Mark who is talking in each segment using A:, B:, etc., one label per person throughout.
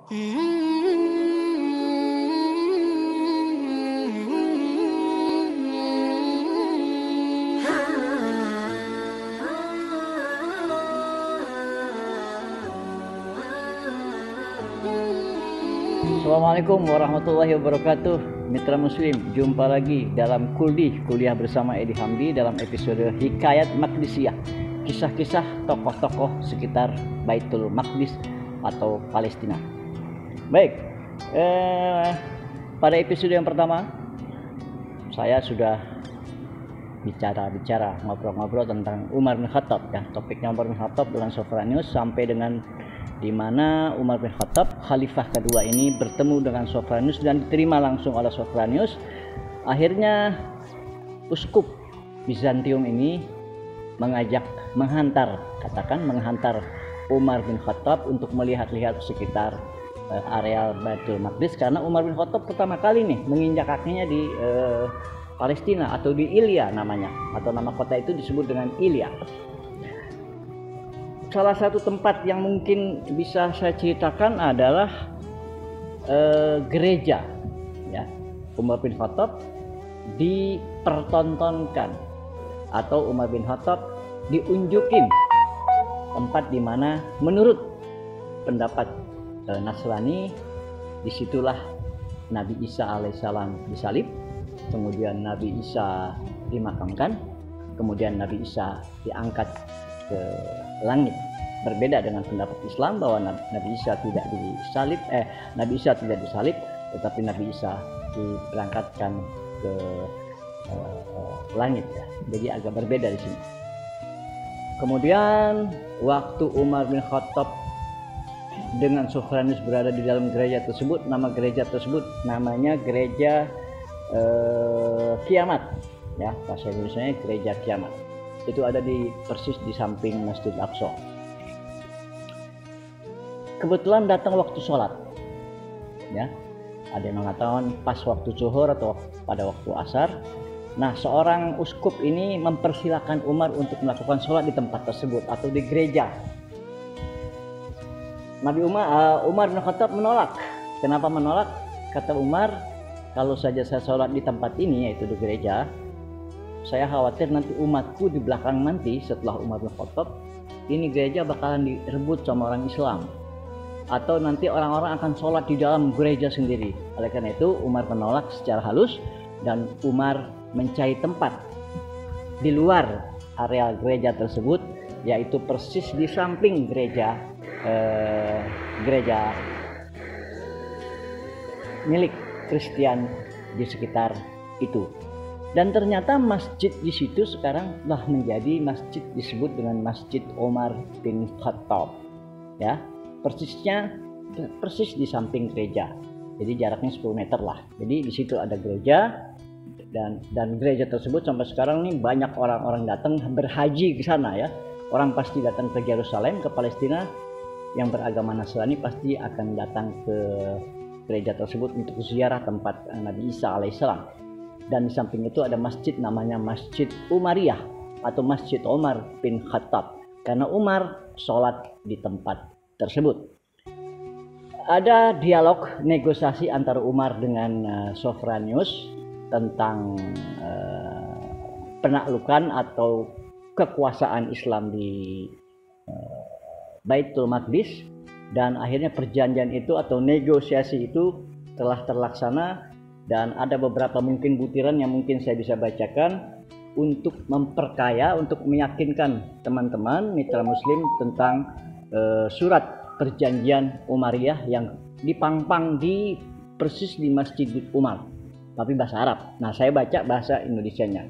A: Assalamualaikum warahmatullahi wabarakatuh. Mitra Muslim, jumpa lagi dalam Kuliah bersama Edi Hamdi dalam episode Hikayat Maqdisiyah, kisah-kisah tokoh-tokoh sekitar Baitul Maqdis atau Palestina. Baik, pada episode yang pertama saya sudah bicara ngobrol-ngobrol tentang Umar bin Khattab, ya. Topiknya Umar bin Khattab dengan Sofranius sampai dengan di mana Umar bin Khattab, khalifah kedua ini, bertemu dengan Sofranius dan diterima langsung oleh Sofranius. Akhirnya uskup Bizantium ini menghantar Umar bin Khattab untuk melihat-lihat sekitar areal Baitul Maqdis, karena Umar bin Khattab pertama kali nih menginjak kakinya di Palestina atau di Ilya namanya, atau nama kota itu disebut dengan Ilya. Salah satu tempat yang mungkin bisa saya ceritakan adalah gereja, ya. Umar bin Khattab dipertontonkan atau Umar bin Khattab diunjukin tempat di mana menurut pendapat Nasrani disitulah Nabi Isa alaihissalam disalib, kemudian Nabi Isa dimakamkan, kemudian Nabi Isa diangkat ke langit. Berbeda dengan pendapat Islam bahwa Nabi Isa tidak disalib, tetapi Nabi Isa diberangkatkan ke langit, ya. Jadi agak berbeda di sini. Kemudian waktu Umar bin Khattab dengan Sofranius berada di dalam gereja tersebut, nama gereja tersebut namanya Gereja Kiamat, ya, bahasa Indonesianya Gereja Kiamat. Itu ada persis di samping Masjid Aqsa. Kebetulan datang waktu sholat, ya. Ada yang mengatakan pas waktu zuhur atau pada waktu asar. Nah, seorang uskup ini mempersilahkan Umar untuk melakukan sholat di tempat tersebut atau di gereja. Umar bin Khattab menolak. Kenapa menolak? Kata Umar, kalau saja saya sholat di tempat ini, yaitu di gereja, saya khawatir nanti umatku di belakang nanti setelah Umar bin Khattab ini gereja bakalan direbut sama orang Islam, atau nanti orang-orang akan sholat di dalam gereja sendiri. Oleh karena itu Umar menolak secara halus dan Umar mencari tempat di luar area gereja tersebut, yaitu persis di samping gereja milik Kristen di sekitar itu. Dan ternyata masjid di situ sekarang telah menjadi masjid disebut dengan Masjid Umar bin Khattab, ya. Persis di samping gereja. Jadi jaraknya 10 meter lah. Jadi di situ ada gereja dan gereja tersebut sampai sekarang nih banyak orang-orang datang berhaji ke sana, ya. Orang pasti datang ke Yerusalem, ke Palestina, yang beragama Nasrani pasti akan datang ke gereja tersebut untuk ziarah tempat Nabi Isa alaihissalam. Dan di samping itu ada masjid namanya Masjid Umariyah atau Masjid Umar bin Khattab, karena Umar sholat di tempat tersebut. Ada dialog negosiasi antara Umar dengan Sofranius tentang penaklukan atau kekuasaan Islam di Baitul Maqdis, dan akhirnya perjanjian itu atau negosiasi itu telah terlaksana. Dan ada beberapa mungkin butiran yang mungkin saya bisa bacakan untuk memperkaya, untuk meyakinkan teman-teman mitra Muslim tentang surat perjanjian Umariyah yang dipangpang persis di Masjid Umar, tapi bahasa Arab. Nah, saya baca bahasa Indonesianya.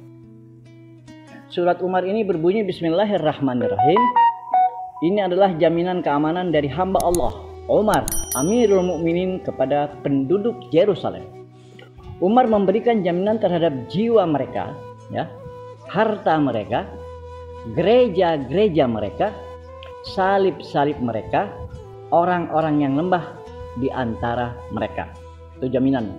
A: Surat Umar ini berbunyi, Bismillahirrahmanirrahim. Ini adalah jaminan keamanan dari hamba Allah, Umar, Amirul Mukminin, kepada penduduk Yerusalem. Umar memberikan jaminan terhadap jiwa mereka, ya, harta mereka, gereja-gereja mereka, salib-salib mereka, orang-orang yang lembah di antara mereka. Itu jaminan.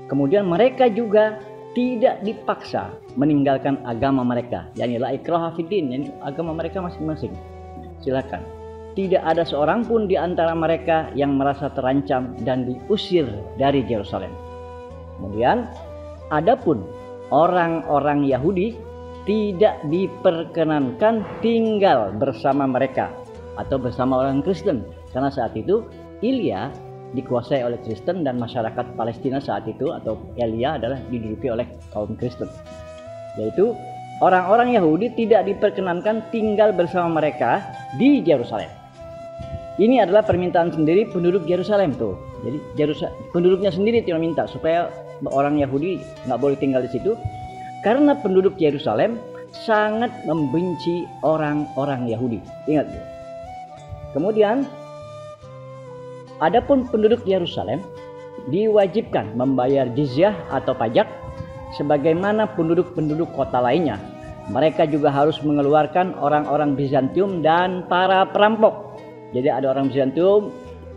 A: Kemudian mereka juga tidak dipaksa meninggalkan agama mereka, yakni la ikraha fiddin, yakni agama mereka masing-masing. Silakan. tidak ada seorang pun di antara mereka yang merasa terancam dan diusir dari Yerusalem. Kemudian, adapun orang-orang Yahudi tidak diperkenankan tinggal bersama mereka atau bersama orang Kristen, karena saat itu Ilya dikuasai oleh Kristen dan masyarakat Palestina saat itu atau Elia adalah diduduki oleh kaum Kristen. Yaitu orang-orang Yahudi tidak diperkenankan tinggal bersama mereka di Yerusalem. Ini adalah permintaan sendiri penduduk Yerusalem tuh. Jadi penduduknya sendiri tidak minta supaya orang Yahudi nggak boleh tinggal di situ, karena penduduk Yerusalem sangat membenci orang-orang Yahudi. Ingat. Kemudian, adapun penduduk Yerusalem diwajibkan membayar jizyah atau pajak sebagaimana penduduk-penduduk kota lainnya. Mereka juga harus mengeluarkan orang-orang Bizantium dan para perampok. Jadi ada orang Bizantium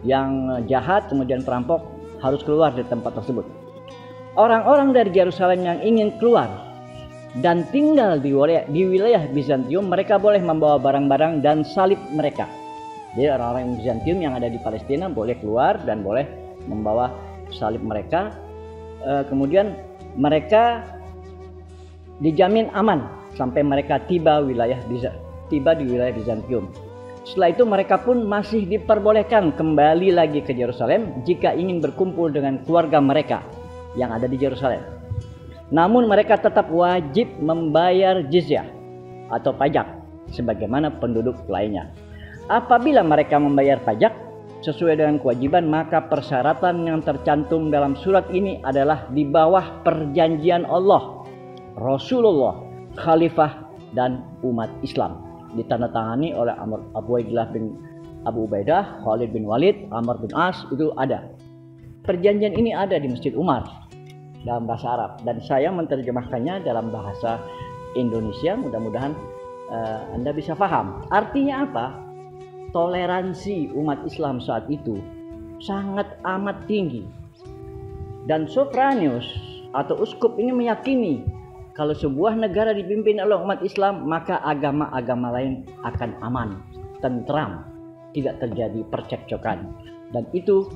A: yang jahat kemudian perampok harus keluar dari tempat tersebut. Orang-orang dari Yerusalem yang ingin keluar dan tinggal di wilayah Bizantium, mereka boleh membawa barang-barang dan salib mereka. Jadi orang-orang Bizantium yang ada di Palestina boleh keluar dan boleh membawa salib mereka. Kemudian mereka dijamin aman sampai mereka tiba di wilayah Bizantium. Setelah itu mereka pun masih diperbolehkan kembali lagi ke Yerusalem jika ingin berkumpul dengan keluarga mereka yang ada di Yerusalem. Namun mereka tetap wajib membayar jizyah atau pajak sebagaimana penduduk lainnya. Apabila mereka membayar pajak sesuai dengan kewajiban, maka persyaratan yang tercantum dalam surat ini adalah di bawah perjanjian Allah, Rasulullah, Khalifah, dan umat Islam. Ditandatangani oleh Abu Ubaidah, Khalid bin Walid, Amr bin As, itu ada. Perjanjian ini ada di Masjid Umar dalam bahasa Arab dan saya menerjemahkannya dalam bahasa Indonesia. Mudah-mudahan Anda bisa paham. Artinya apa? Toleransi umat Islam saat itu sangat amat tinggi. Dan Sophronius atau uskup ini meyakini kalau sebuah negara dipimpin oleh umat Islam, maka agama-agama lain akan aman, tentram, tidak terjadi percekcokan. Dan itu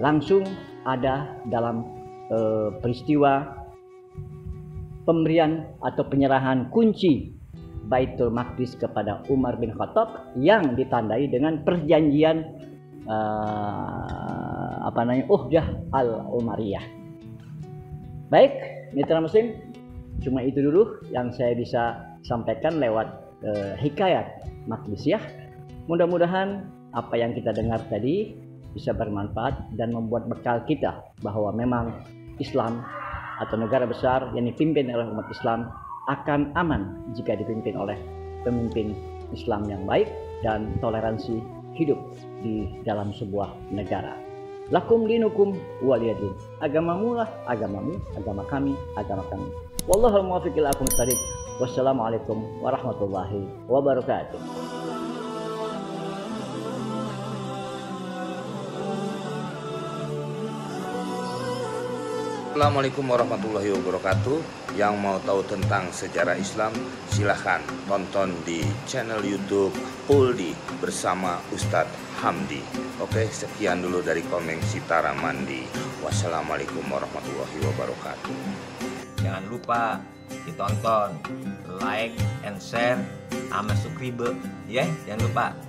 A: langsung ada dalam peristiwa pemberian atau penyerahan kunci Baitul Maqdis kepada Umar bin Khattab yang ditandai dengan perjanjian Uhdah al-Umariyah. Baik, mitra muslim, cuma itu dulu yang saya bisa sampaikan lewat hikayat Maqdisiyah. Mudah-mudahan apa yang kita dengar tadi bisa bermanfaat dan membuat bekal kita bahwa memang Islam atau negara besar yang dipimpin oleh umat Islam akan aman jika dipimpin oleh pemimpin Islam yang baik dan toleransi hidup di dalam sebuah negara. Lakum dinukum waliyadin. Agamamu lah agamamu, agama kami agama kami. Wallahul muwaffiq ila aqwamit thoriq. Wassalamualaikum warahmatullahi wabarakatuh.
B: Assalamualaikum warahmatullahi wabarakatuh. Yang mau tahu tentang sejarah Islam, silahkan tonton di channel YouTube Uldi bersama Ustadz Hamdi. Oke, sekian dulu dari Komeng Sitara Mandi. Wassalamualaikum warahmatullahi wabarakatuh.
C: Jangan lupa ditonton, like, and share, sama subscribe, ya, jangan lupa.